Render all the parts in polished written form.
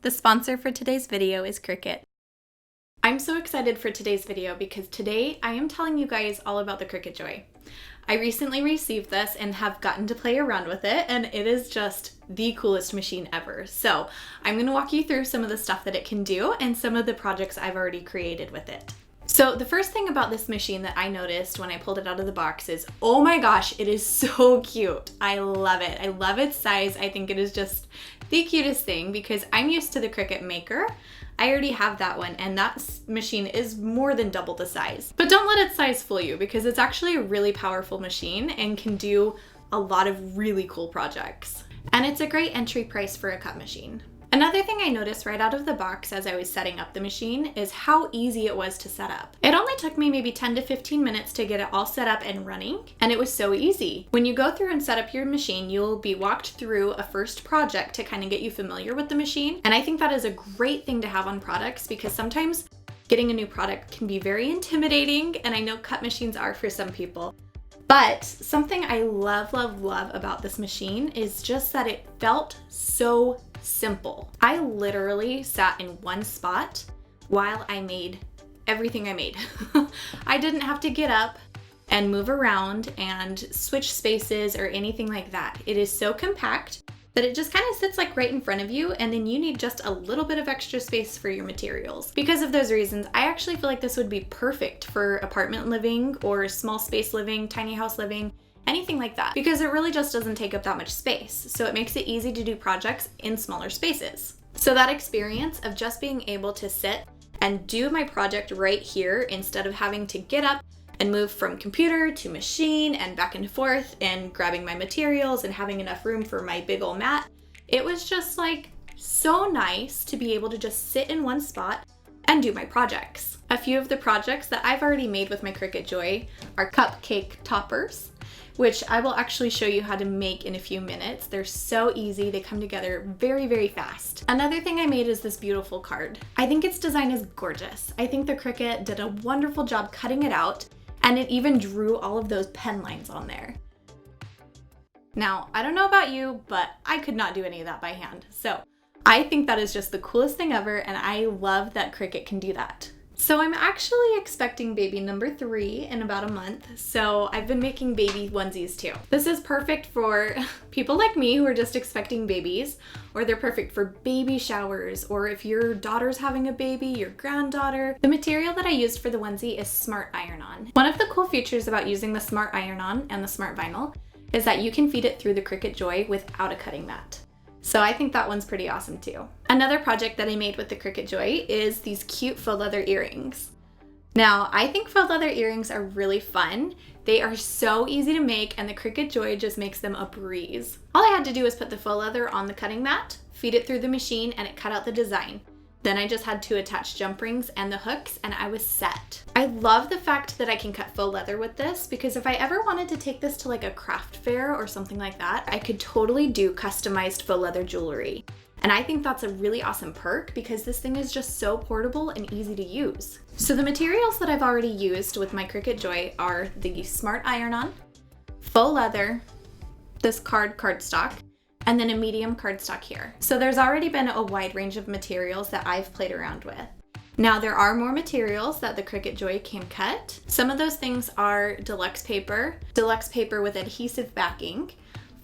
The sponsor for today's video is Cricut. I'm so excited for today's video because today I am telling you guys all about the Cricut Joy. I recently received this and have gotten to play around with it, and it is just the coolest machine ever. So I'm going to walk you through some of the stuff that it can do and some of the projects I've already created with it. So the first thing about this machine that I noticed when I pulled it out of the box is, oh my gosh, it is so cute. I love it. I love its size. I think it is just the cutest thing because I'm used to the Cricut Maker. I already have that one, and that machine is more than double the size. But don't let its size fool you because it's actually a really powerful machine and can do a lot of really cool projects. And it's a great entry price for a cut machine. Another thing I noticed right out of the box as I was setting up the machine is how easy it was to set up. It only took me maybe 10 to 15 minutes to get it all set up and running, and it was so easy. When you go through and set up your machine, you'll be walked through a first project to kind of get you familiar with the machine, and I think that is a great thing to have on products because sometimes getting a new product can be very intimidating, and I know cut machines are for some people. But something I love about this machine is just that it felt so simple. I literally sat in one spot while I made everything I made. I didn't have to get up and move around and switch spaces or anything like that. It is so compact that it just kind of sits like right in front of you, and then you need just a little bit of extra space for your materials. Because of those reasons, I actually feel like this would be perfect for apartment living or small space living, tiny house living, anything like that, because it really just doesn't take up that much space. So it makes it easy to do projects in smaller spaces. So that experience of just being able to sit and do my project right here instead of having to get up and move from computer to machine and back and forth and grabbing my materials and having enough room for my big old mat, it was just like so nice to be able to just sit in one spot and do my projects. A few of the projects that I've already made with my Cricut Joy are cupcake toppers, which I will actually show you how to make in a few minutes. They're so easy, they come together very fast. Another thing I made is this beautiful card. I think its design is gorgeous. I think the Cricut did a wonderful job cutting it out, and it even drew all of those pen lines on there. Now, I don't know about you, but I could not do any of that by hand. So I think that is just the coolest thing ever, and I love that Cricut can do that. So I'm actually expecting baby number 3 in about a month, so I've been making baby onesies too. This is perfect for people like me who are just expecting babies, or they're perfect for baby showers, or if your daughter's having a baby, your granddaughter. The material that I used for the onesie is Smart Iron-On. One of the cool features about using the Smart Iron-On and the Smart Vinyl is that you can feed it through the Cricut Joy without a cutting mat. So I think that one's pretty awesome too. Another project that I made with the Cricut Joy is these cute faux leather earrings. Now, I think faux leather earrings are really fun. They are so easy to make, and the Cricut Joy just makes them a breeze. All I had to do was put the faux leather on the cutting mat, feed it through the machine, and it cut out the design. Then I just had to attach jump rings and the hooks, and I was set. I love the fact that I can cut faux leather with this because if I ever wanted to take this to like a craft fair or something like that, I could totally do customized faux leather jewelry. And I think that's a really awesome perk because this thing is just so portable and easy to use. So the materials that I've already used with my Cricut Joy are the Smart Iron-On, faux leather, this cardstock, and then a medium cardstock here. So there's already been a wide range of materials that I've played around with. Now there are more materials that the Cricut Joy can cut. Some of those things are deluxe paper with adhesive backing,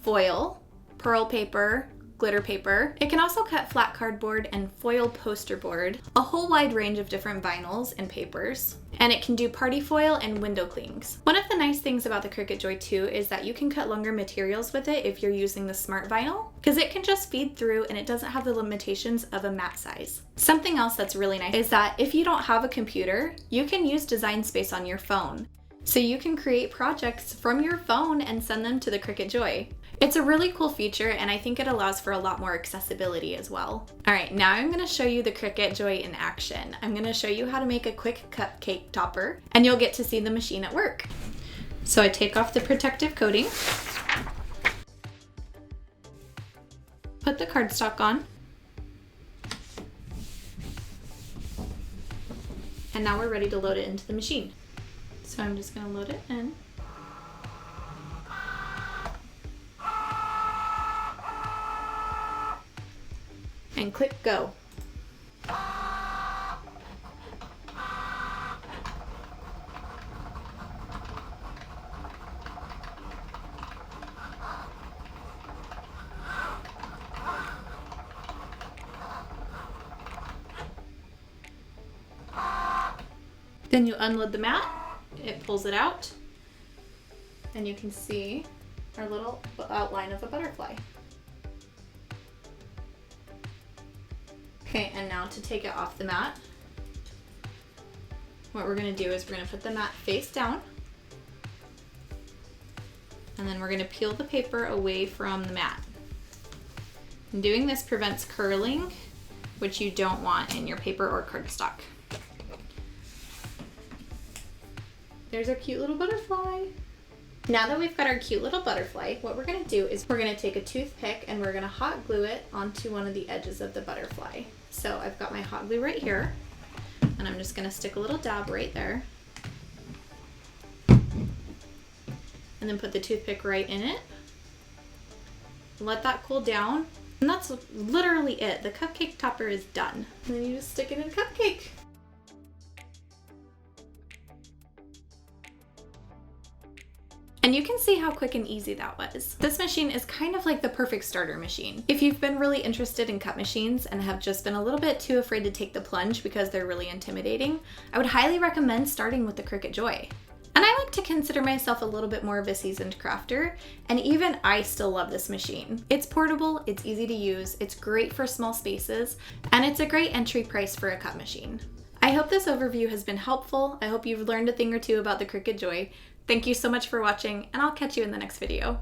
foil, pearl paper, glitter paper. It can also cut flat cardboard and foil poster board, a whole wide range of different vinyls and papers, and it can do party foil and window clings. One of the nice things about the Cricut Joy too is that you can cut longer materials with it if you're using the Smart Vinyl, because it can just feed through and it doesn't have the limitations of a mat size. Something else that's really nice is that if you don't have a computer, you can use Design Space on your phone. So you can create projects from your phone and send them to the Cricut Joy. It's a really cool feature, and I think it allows for a lot more accessibility as well. All right, now I'm gonna show you the Cricut Joy in action. I'm gonna show you how to make a quick cupcake topper, and you'll get to see the machine at work. So I take off the protective coating, put the cardstock on, and now we're ready to load it into the machine. So I'm just gonna load it in. And click go. Then you unload the mat, it pulls it out, and you can see our little outline of a butterfly. Okay, and now to take it off the mat, what we're gonna do is we're gonna put the mat face down, and then we're gonna peel the paper away from the mat. And doing this prevents curling, which you don't want in your paper or cardstock. There's our cute little butterfly. Now that we've got our cute little butterfly, what we're gonna do is we're gonna take a toothpick and we're gonna hot glue it onto one of the edges of the butterfly. So I've got my hot glue right here, and I'm just gonna stick a little dab right there. And then put the toothpick right in it. Let that cool down. And that's literally it. The cupcake topper is done. And then you just stick it in a cupcake. And you can see how quick and easy that was. This machine is kind of like the perfect starter machine. If you've been really interested in cut machines and have just been a little bit too afraid to take the plunge because they're really intimidating, I would highly recommend starting with the Cricut Joy. And I like to consider myself a little bit more of a seasoned crafter, and even I still love this machine. It's portable, it's easy to use, it's great for small spaces, and it's a great entry price for a cut machine. I hope this overview has been helpful. I hope you've learned a thing or two about the Cricut Joy. Thank you so much for watching, and I'll catch you in the next video.